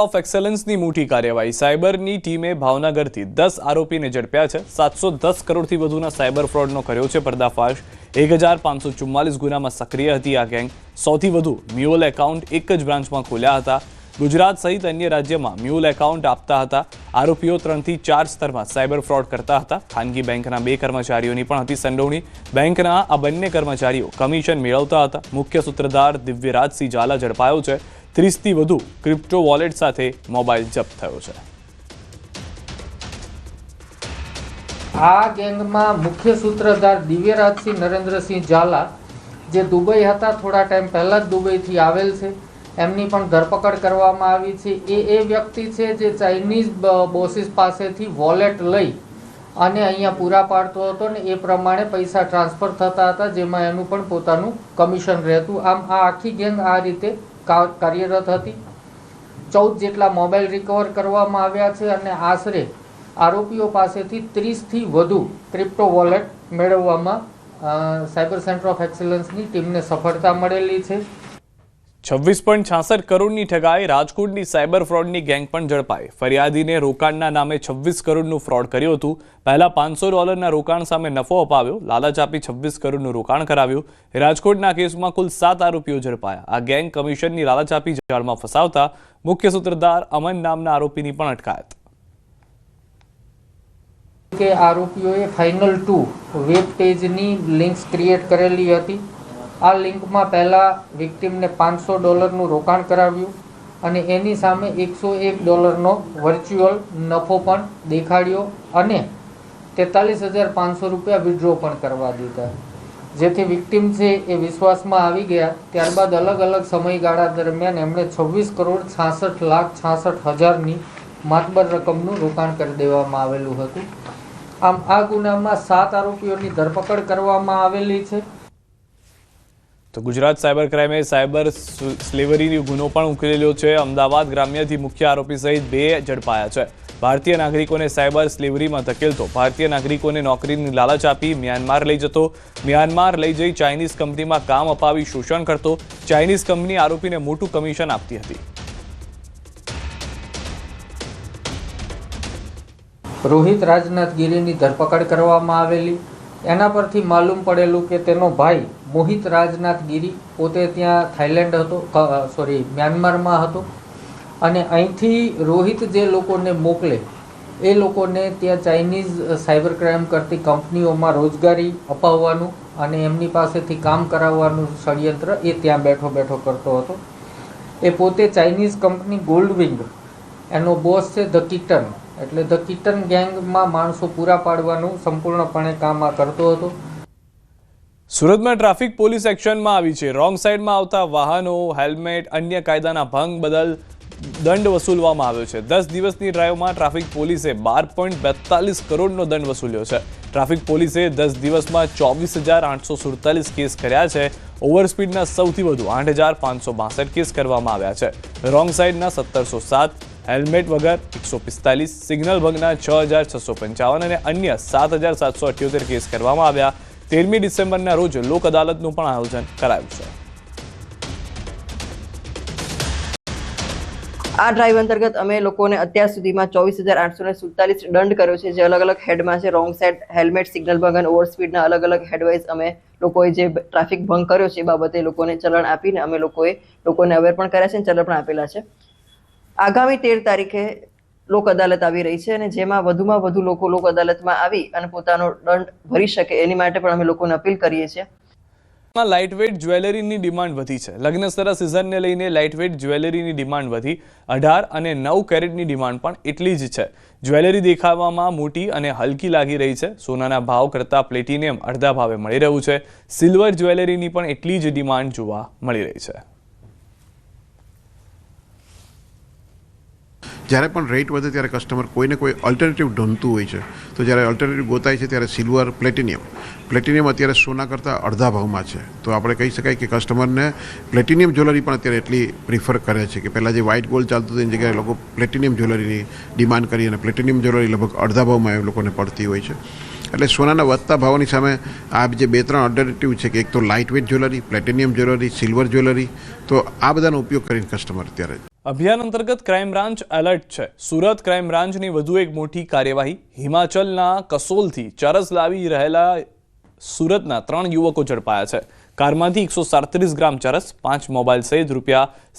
Of એક્સેલન્સની મોટી કાર્યવાહી સાયબરની ટીમે ભાવનગરથી 10 આરોપીને ઝડપ્યા છે। 710 કરોડથી વધુના સાયબર ફ્રોડનો કર્યો છે પર્દાફાશ। 1544 ગુનામાં સક્રિય હતી આ ગેંગ। સૌથી વધુ મ્યુલ એકાઉન્ટ એક જ બ્રાન્ચમાં ખોલ્યા હતા। ગુજરાત સહિત અન્ય રાજ્યમાં મ્યુલ એકાઉન્ટ આપતા હતા। આરોપીઓ 3 થી 4 સ્તરમાં સાયબર ફ્રોડ કરતા હતા। ખાનગી બેંકના 2 કર્મચારીઓની પણ હતી સંડોવણી। બેંકના આ બંને કર્મચારીઓ કમિશન મેળવતા હતા। મુખ્ય સૂત્રધાર દિવ્યરાજસિંહ ઝાલા ઝડપાયો છે। 30 થી વધુ ક્રિપ્ટો વોલેટ સાથે મોબાઈલ જપ્ત થયો છે। આ ગેંગમાં મુખ્ય સૂત્રધાર દિવ્યરાજસિંહ નરેન્દ્રસિંહ ઝાલા જે દુબઈ હતા, થોડા ટાઈમ પહેલા જ દુબઈથી આવેલ છે, એમની પણ ધરપકડ કરવામાં આવી છે। એ વ્યક્તિ છે જે ચાઇનીઝ બોસીસ પાસેથી વોલેટ લઈ અને અહીંયા પૂરા પાડતો હતો ને એ પ્રમાણે પૈસા ટ્રાન્સફર થતા હતા, જેમાં એનું પણ પોતાનું કમિશન રહેતું। આમ આ આખી ગેંગ આ રીતે કાર્યરત હતી। 14 જેટલા મોબાઈલ રિકવર કરવામાં આવ્યા છે અને આશરે આરોપીઓ પાસેથી 30 થી વધુ ક્રિપ્ટો વોલેટ મેળવવામાં સાયબર સેન્ટર ઓફ એક્સેલન્સની ટીમને સફળતા મળેલી છે। 26.66 કરોડની ઠગાઈ। રાજકોટની સાયબર ફ્રોડની ગેંગ પણ ઝડપાઈ। ફરિયાદીને રોકાણના નામે 26 કરોડનું ફ્રોડ કર્યું હતું। પહેલા $500 રોકાણ સામે નફો અપાવ્યો, લાલચ આપી 26 કરોડનું રોકાણ કરાવ્યું। રાજકોટના કેસમાં કુલ 7 આરોપીઓ ઝડપાયા। આ ગેંગ કમિશનની લાલચ આપી જાળમાં ફસાવતા મુખ્ય સૂત્રધાર અમન નામના આરોપીની પણ અટકાયત। કે આરોપીઓએ ફાઇનલ 2 વેબ પેજની લિંક્સ ક્રિએટ કરેલી હતી। આ લિંકમાં પહેલાં વિક્ટિમને $500નું રોકાણ કરાવ્યું અને એની સામે $101નો વર્ચ્યુઅલ નફો પણ દેખાડ્યો અને 43,500 રૂપિયા વિડ્રો પણ કરવા દીધા, જેથી વિક્ટિમ છે એ વિશ્વાસમાં આવી ગયા। ત્યારબાદ અલગ અલગ સમયગાળા દરમિયાન એમણે 26,66,66,000ની માતબર રકમનું રોકાણ કરી દેવામાં આવેલું હતું। આમ આ ગુનામાં 7 આરોપીઓની ધરપકડ કરવામાં આવેલી છે। તો ગુજરાત સાયબર ક્રાઇમે સાયબર સ્લેવરીનો ગુનો પણ ઉકેલ્યો છે। અમદાવાદ ગ્રામ્યથી મુખ્ય આરોપી સહિત 2 ઝડપાયા છે। ભારતીય નાગરિકોને સાયબર સ્લેવરીમાં ધકેલતો, ભારતીય નાગરિકોને નોકરીની લાલચ આપી મ્યાનમાર લઈ જતો, મ્યાનમાર લઈ જઈ ચાઇનીઝ કંપનીમાં કામ અપાવી શોષણ કરતો। ચાઇનીઝ કંપની આરોપીને મોટું કમિશન આપતી હતી। રોહિત રાજનાથ ગીરીની ધરપકડ કરવામાં આવેલી। એના પરથી માલુમ પડેલું કે તેનો ભાઈ મોહિત રાજનાથ ગીરી પોતે ત્યાં થાઈલેન્ડ હતો, મ્યાનમારમાં હતો અને અહીંથી રોહિત જે લોકોને મોકલે એ લોકોને ત્યાં ચાઇનીઝ સાયબર ક્રાઇમ કરતી કંપનીઓમાં રોજગારી અપાવવાનું અને એમની પાસેથી કામ કરાવવાનું ષડયંત્ર એ ત્યાં બેઠો બેઠો કરતો હતો। એ પોતે ચાઇનીઝ કંપની ગોલ્ડવિંગ એનો બોસ છે ધ કિટન, એટલે ધ કિટન ગેંગમાં માણસો પૂરા પાડવાનું સંપૂર્ણપણે કામ આ કરતો હતો। સુરતમાં ટ્રાફિક પોલીસ એક્શનમાં આવી છે। રોંગ સાઈડમાં આવતા વાહનો, હેલ્મેટ, અન્ય કાયદાના ભંગ બદલ દંડ વસૂલવામાં આવ્યો છે। 10 દિવસની ડ્રાઈવમાં ટ્રાફિક પોલીસે 12.42 કરોડનો દંડ વસૂલ્યો છે। ટ્રાફિક પોલીસે 10 દિવસમાં 24,847 કેસ કર્યા છે। ઓવરસ્પીડના સૌથી વધુ 8,562 કેસ કરવામાં આવ્યા છે। રોંગ સાઈડના 1,707, હેલ્મેટ વગર 145, સિગ્નલ ભંગના 6,655 અને અન્ય 7,778 કેસ કરવામાં આવ્યા। 13મી ડિસેમ્બરના રોજ લોક અદાલતનું પણ આયોજન કરાયું છે। આ ડ્રાઈવ અંતર્ગત અમે લોકોને અત્યાર સુધીમાં 24,847 દંડ કર્યો છે, જે અલગ અલગ હેડમાં છે। રોંગ સાઈડ, હેલ્મેટ, સિગ્નલ ભંગ અને ઓવરસ્પીડના અલગ અલગ હેડવાઇઝ અમે લોકોએ જે ટ્રાફિક ભંગ કર્યો છે એ બાબતે લોકોને ચલણ આપીને અમે લોકોને અવેર પણ કર્યા છે અને ચલણ પણ આપેલા છે। આગામી 13 તારીખે લોક અદાલત આવી રહી છે અને જેમાં વધુમાં વધુ લોકો લોક અદાલતમાં આવી અને પોતાનો દંડ ભરી શકે એની માટે પણ અમે લોકોને અપીલ કરીએ છીએ। લાઇટવેટ જ્વેલરીની ડિમાન્ડ વધી છે। લગ્નસ્તરા સિઝનને લઈને લાઇટવેટ જ્વેલરીની ડિમાન્ડ વધી 18 અને 9 કેરેટની ડિમાન્ડ પણ એટલી જ છે। જ્વેલરી દેખાવામાં મોટી અને હલકી લાગી રહી છે। સોનાના ભાવ કરતાં પ્લેટિનિયમ અડધા ભાવે મળી રહ્યું છે। સિલ્વર જ્વેલરીની પણ એટલી જ ડિમાન્ડ જોવા મળી રહી છે। જ્યારે પણ રેટ વધે ત્યારે કસ્ટમર કોઈને કોઈ અલ્ટરનેટિવ ઢૂંઢતું હોય છે। તો જ્યારે અલ્ટરનેટિવ ગોતાય છે ત્યારે સિલ્વર, પ્લેટિનિયમ અત્યારે સોના કરતાં અડધા ભાવમાં છે। તો આપણે કહી શકાય કે કસ્ટમરને પ્લેટિનિયમ જ્વેલરી પણ અત્યારે એટલી પ્રિફર કરે છે કે પહેલાં જે વ્હાઇટ ગોલ્ડ ચાલતું હતું એની જગ્યાએ લોકો પ્લેટિનિયમ જ્વેલરીની ડિમાન્ડ કરી અને પ્લેટિનિયમ જ્વેલરી લગભગ અડધા ભાવમાં એ લોકોને પડતી હોય છે। એટલે સોનાના વધતા ભાવની સામે આ જે 2-3 અલ્ટરનેટિવ છે કે એક તો light weight jewellery, platinum jewellery, silver jewellery, તો આ બધાનો ઉપયોગ કરીને કસ્ટમર અત્યારે અભિયાન અંતર્ગત ક્રાઇમ બ્રાન્ચ એલર્ટ છે. સુરત ક્રાઇમ બ્રાન્ચની વધુ એક મોટી કાર્યવાહી. હિમાચલના કસોલથી ચરસ લાવી રહેલા સુરતના 3 યુવકો ઝડપાયા છે. કારમાંથી 137 ગ્રામ ચરસ, 5 મોબાઈલ સહિત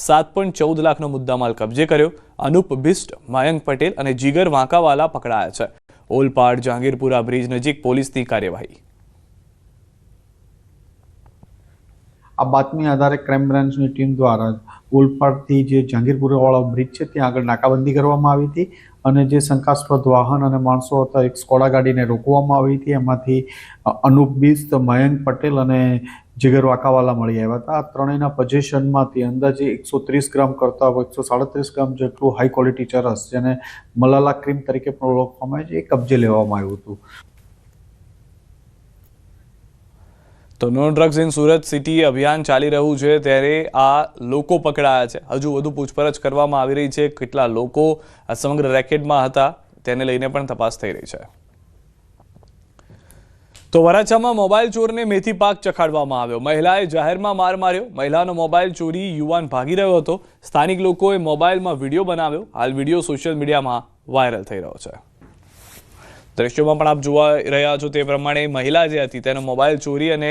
₹7.14 લાખનો મુદ્દામાલ કબજે કર્યો. અનુપ બિસ્ટ, મયંક પટેલ અને જીગર વાંકાવાલા પકડાયા છે. ઓલપાડ જહાંગીરપુરા બ્રિજ નજીક પોલીસની કાર્યવાહી. આ બાતમી આધારે ક્રાઇમ બ્રાન્ચની ટીમ દ્વારા ઓલપાડથી જે જહાંગીરપુરાવાળો બ્રિજ છે ત્યાં આગળ નાકાબંધી કરવામાં આવી હતી અને જે શંકાસ્પદ વાહન અને માણસો હતા એક સ્કોડા ગાડીને રોકવામાં આવી હતી. એમાંથી અનુપ બિસ્ત, મયંક પટેલ અને જીગર વાંકાવાલા મળી આવ્યા હતા. આ ત્રણેયના પોઝેશનમાંથી અંદાજે 130 ગ્રામ કરતાં 137 ગ્રામ જેટલું હાઈ ક્વોલિટી ચરસ, જેને મલાલા ક્રીમ તરીકે પણ ઓળખવામાં આવે છે, એ કબજે લેવામાં આવ્યું હતું. તો no drugs in Surat city અભિયાન ચાલી રહ્યું છે ત્યારે આ લોકો પકડાયા છે. હજુ વધુ પૂછપરછ કરવામાં આવી રહી છે. કેટલા લોકો આ સમગ્ર રેકેટમાં હતા તેને લઈને પણ તપાસ થઈ રહી છે. તો વરાછામાં મોબાઈલ ચોરને મેથી પાક ચખાડવામાં આવ્યો. મહિલાએ જાહેરમાં માર માર્યો. મહિલાનો મોબાઈલ ચોરી યુવાન ભાગી રહ્યો હતો. સ્થાનિક લોકોએ મોબાઈલમાં વિડીયો બનાવ્યો. હાલ વિડીયો સોશિયલ મીડિયામાં વાયરલ થઈ રહ્યો છે. દ્રશ્યોમાં પણ આપ જોવા રહ્યા છો તે પ્રમાણે મહિલા જે હતી તેનો મોબાઈલ ચોરી અને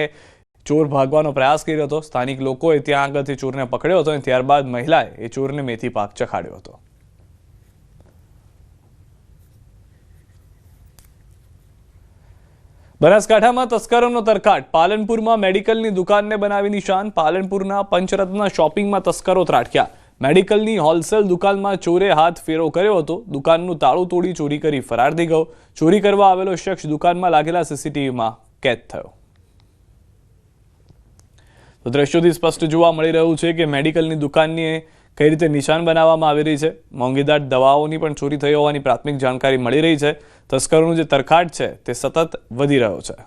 ચોર ભાગવાનો પ્રયાસ કર્યો હતો. સ્થાનિક લોકોએ ત્યાં આગળથી ચોરને પકડ્યો હતો અને ત્યારબાદ મહિલાએ એ ચોરને મેથી પાક ચખાડ્યો હતો. બનાસકાંઠામાં તસ્કરોનો તરખાટ. પાલનપુરમાં મેડિકલની દુકાનને બનાવી નિશાન. પાલનપુરના પંચરત્ન શોપિંગમાં તસ્કરો ત્રાટક્યા. મેડિકલની હોલસેલ દુકાનમાં ચોરે હાથ ફેરો કર્યો હતો. દુકાનનું તાળું તોડી ચોરી કરી ફરાર થઈ ગયો. ચોરી કરવા આવેલો શખ્સ દુકાનમાં લાગેલા સીસીટીવીમાં કેદ થયો. તો દ્રશ્યોથી સ્પષ્ટ જોવા મળી રહ્યું છે કે મેડિકલની દુકાનની કઈ રીતે નિશાન બનાવવામાં આવી રહી છે. મોંઘીદાટ દવાઓની પણ ચોરી થઈ હોવાની પ્રાથમિક જાણકારી મળી રહી છે. તસ્કરોનું જે તરખાટ છે તે સતત વધી રહ્યો છે.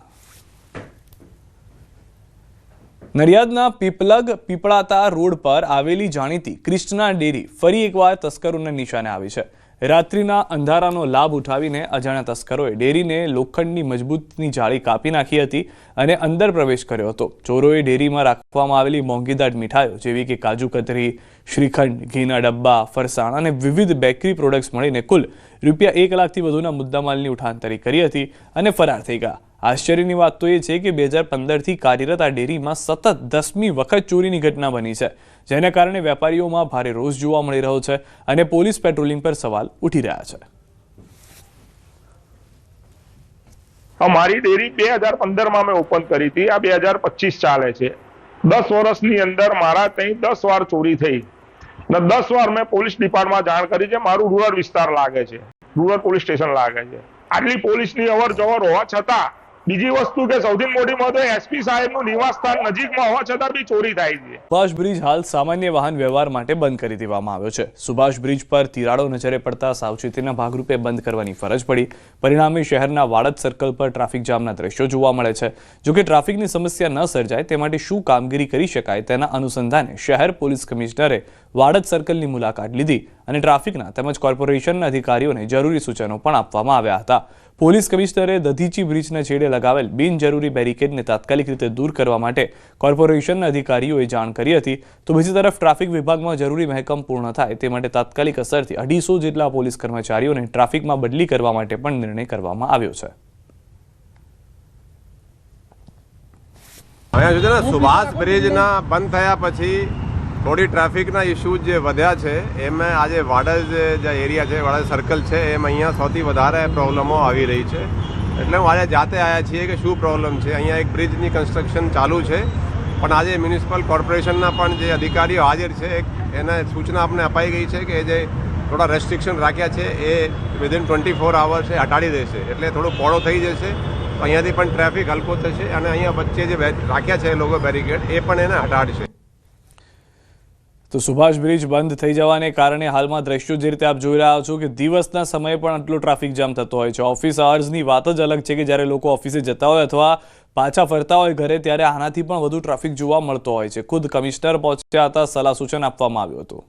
નડિયાદના પીપલગ પીપળાતા રોડ પર આવેલી જાણીતી ક્રિષ્ના ડેરી ફરી એકવાર તસ્કરોના નિશાને આવી છે. રાત્રિના અંધારાનો લાભ ઉઠાવીને અજાણ્યા તસ્કરોએ ડેરીને લોખંડની મજબૂતની જાળી કાપી નાખી હતી અને અંદર પ્રવેશ કર્યો હતો. ચોરોએ ડેરીમાં રાખવામાં આવેલી મોંઘીદાટ મીઠાઈઓ જેવી કે કાજુ કતરી, શ્રીખંડ, ઘીના ડબ્બા, ફરસાણ અને વિવિધ બેકરી પ્રોડક્ટ્સ મળીને કુલ ₹1 લાખથી વધુના મુદ્દામાલની ઉઠાંતરી કરી હતી અને ફરાર થઈ ગયા. આશ્ચર્યની વાત તો એ છે કે 2015થી કાર્યરત આ ડેરીમાં સતત 10મી વખત ચોરીની ઘટના બની છે, જેને કારણે વેપારીઓમાં ભારે રોષ જોવા મળી રહ્યો છે અને પોલીસ પેટ્રોલિંગ પર સવાલ ઉઠી રહ્યા છે. અમારી ડેરી 2015માં મેં ઓપન કરી હતી. આ 2025 ચાલે છે. 10 વર્ષની અંદર મારા ત્યાં 10 વાર ચોરી થઈ ને 10 વાર મેં પોલીસ ડિપાર્ટમેન્ટમાં જાણ કરી છે. મારું રૂરલ વિસ્તાર લાગે છે, રૂરલ પોલીસ સ્ટેશન લાગે છે. આટલી પોલીસની અવર જવર હોવા છતાં બીજી વસ્તુ કે સૌથી મોટી વાત એસપી સાહેબનું નિવાસસ્થાન નજીકમાં હોવા છતાં બી ચોરી થાય છે. સુભાષ બ્રિજ હાલ સામાન્ય વાહન વ્યવહાર માટે બંધ કરી દેવામાં આવ્યો છે. સુભાષ બ્રિજ પર તિરાડો નજરે પડતા સાવચેતીના ભાગરૂપે બંધ કરવાની ફરજ પડી. પરિણામે શહેરના વાડજ સર્કલ પર ટ્રાફિક જામના દ્રશ્યો જોવા મળે છે. જોકે ટ્રાફિકની સમસ્યા ન સર્જાય તે માટે શું કામગીરી કરી શકાય તેના અનુસંધાને શહેર પોલીસ કમિશનરે વાડજ સર્કલની મુલાકાત લીધી અને ટ્રાફિકના તેમજ કોર્પોરેશનના અધિકારીઓને જરૂરી સૂચનો પણ આપવામાં આવ્યા હતા. પોલીસ કમિશનરે દધીચી બ્રિજના છેડે લગાવેલ બિનજરૂરી બેરિકેડને તાત્કાલિક રીતે દૂર કરવા માટે કોર્પોરેશનના અધિકારીઓએ જાણ કરી હતી. તો બીજી તરફ ટ્રાફિક વિભાગમાં જરૂરી મહેકમ પૂર્ણ થાય તે માટે તાત્કાલિક અસરથી 250 જેટલા પોલીસ કર્મચારીઓને ટ્રાફિકમાં બદલી કરવા માટે પણ નિર્ણય કરવામાં આવ્યો છે. અહીંયા સુધી ને સુભાષ બ્રિજના બંધ થયા પછી થોડી ટ્રાફિકના ઇસ્યુઝ જે વધ્યા છે એમાં આજે વાડજ જે એરિયા છે, વાડજ સર્કલ છે, એમાં અહીંયા સૌથી વધારે પ્રોબ્લમો આવી રહી છે. એટલે હું આજે જાતે આવ્યા છીએ કે શું પ્રોબ્લેમ છે. અહીંયા એક બ્રિજની કન્સ્ટ્રક્શન ચાલુ છે, પણ આજે મ્યુનિસિપલ કોર્પોરેશનના પણ જે અધિકારીઓ હાજર છે એને સૂચના અમને અપાઈ ગઈ છે કે જે થોડા રેસ્ટ્રિક્શન રાખ્યા છે એ વિધિન 24 અવર્સ એ હટાડી દેશે. એટલે થોડું પોળો થઈ જશે, અહીંયાથી પણ ટ્રાફિક હલકો થશે અને અહીંયા વચ્ચે જે રાખ્યા છે એ લોકો બેરિકેડ એ પણ એને હટાડશે. તો સુભાષ બ્રિજ બંધ થઈ જવાને કારણે હાલમાં દ્રશ્યો જે રીતે આપ જોઈ રહ્યા છો કે દિવસના સમયે પણ આટલો ટ્રાફિક જામ થતો હોય છે. ઓફિસ અવર્સની વાત જ અલગ છે કે જ્યારે લોકો ઓફિસે જતા હોય અથવા પાછા ફરતા હોય ઘરે ત્યારે આનાથી પણ વધુ ટ્રાફિક જોવા મળતો હોય છે. ખુદ કમિશનર પહોંચ્યા હતા, સલાહ સૂચન આપવામાં આવ્યું હતું.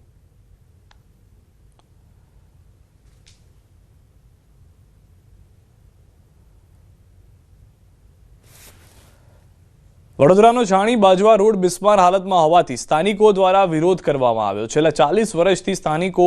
વડોદરાનો છાણી બાજવા રોડ બિસ્માર હાલતમાં હોવાથી સ્થાનિકો દ્વારા વિરોધ કરવામાં આવ્યો. છેલ્લા 40 વર્ષથી સ્થાનિકો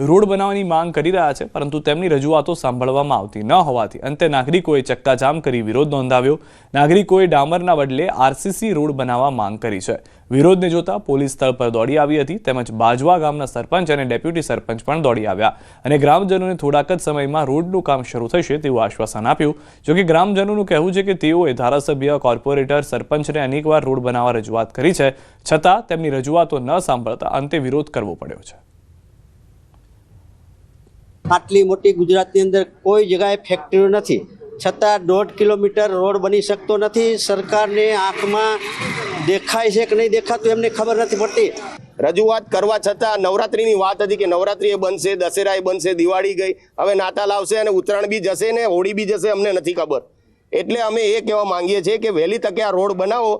રોડ બનાવવાની માંગ કરી રહ્યા છે, પરંતુ તેમની રજૂઆતો સાંભળવામાં આવતી ન હોવાથી અંતે નાગરિકોએ ચક્કાજામ કરી વિરોધ નોંધાવ્યો. નાગરિકોએ ડામરના બદલે આરસીસી રોડ બનાવવા માંગ કરી છે. વિરોધને જોતા પોલીસ સ્થળ પર દોડી આવી હતી, તેમજ બાજવા ગામના સરપંચ અને ડેપ્યુટી સરપંચ પણ દોડી આવ્યા અને ગ્રામજનોને થોડાક જ સમયમાં રોડનું કામ શરૂ થશે તેવું આશ્વાસન આપ્યું. જોકે ગ્રામજનોનું કહેવું છે કે તેઓએ ધારાસભ્ય, કોર્પોરેટર, સરપંચને અનેકવાર રોડ બનાવવા રજૂઆત કરી છે, છતાં તેમની રજૂઆતો ન સાંભળતા અંતે વિરોધ કરવો પડ્યો છે. આટલી મોટી ગુજરાતની અંદર કોઈ જગ્યાએ ફેક્ટરીઓ નથી, છતાં 1.5 કિલોમીટર રોડ બની શકતો નથી. સરકારને આંખમાં દેખાય છે કે નહીં દેખાતું એમને ખબર નથી પડતી. રજૂઆત કરવા છતાં નવરાત્રીની વાત હતી કે નવરાત્રી એ બનશે, દશેરા એ બનશે, દિવાળી ગઈ, હવે નાતાલ આવશે અને ઉત્તરાયણ બી જશે ને હોળી બી જશે, અમને નથી ખબર. એટલે અમે એ કહેવા માંગીએ છીએ કે વહેલી તકે આ રોડ બનાવો.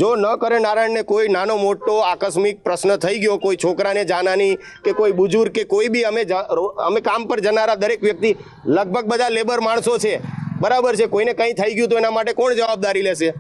જો ન કરે નારાયણને કોઈ નાનો મોટો આકસ્મિક પ્રશ્ન થઈ ગયો, કોઈ છોકરાને જાનહાની કે કોઈ બુજુર્ગ કે કોઈ બી અમે કામ પર જનારા દરેક વ્યક્તિ લગભગ બધા લેબર માણસો છે, બરાબર છે. કોઈને કંઈ થઈ ગયું તો એના માટે કોણ જવાબદારી લેશે?